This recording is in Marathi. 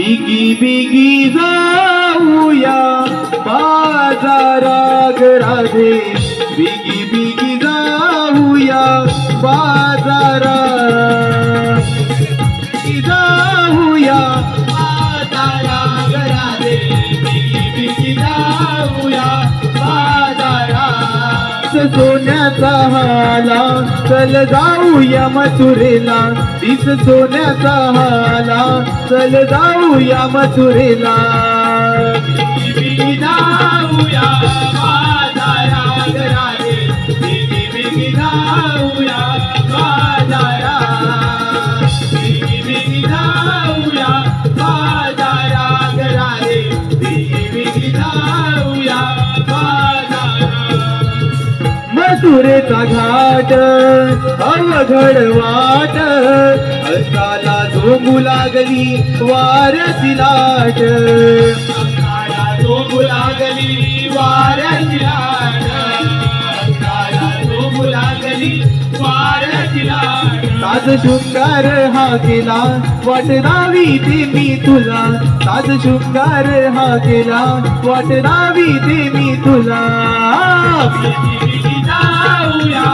बिगी बिगी जाऊया बाजारात राधे, बिगी बिगी जाऊया बाजारात, जाऊया बाजारात राधे, बिगी बिगी जाऊया बाजारात. सोन्याचा हाला चल जाऊया मथुरेला, तीस सोन्याचा हाला चल जाऊया मथुरेला. बिगी बिगी जाऊया बाजारात राधे, बिगी बिगी जाऊया बाजारात, बिगी बिगी जाऊया बाजारात राधे, बिगी बिगी जाऊया बाजारात. मथुरेचा घाट अवघड वाट, अंगाला झोंबू लागली वाऱ्याची लाट, अंगाला झोंबू लागली वाऱ्याची लाट, अंगाला झोंबू लागली वाऱ्याची लाट. साज शृंगार हा केला वाट नावी ते मी तुला, साज शृंगार हा केला वाट नावी ते मी तुला. बिगी बिगी जाऊया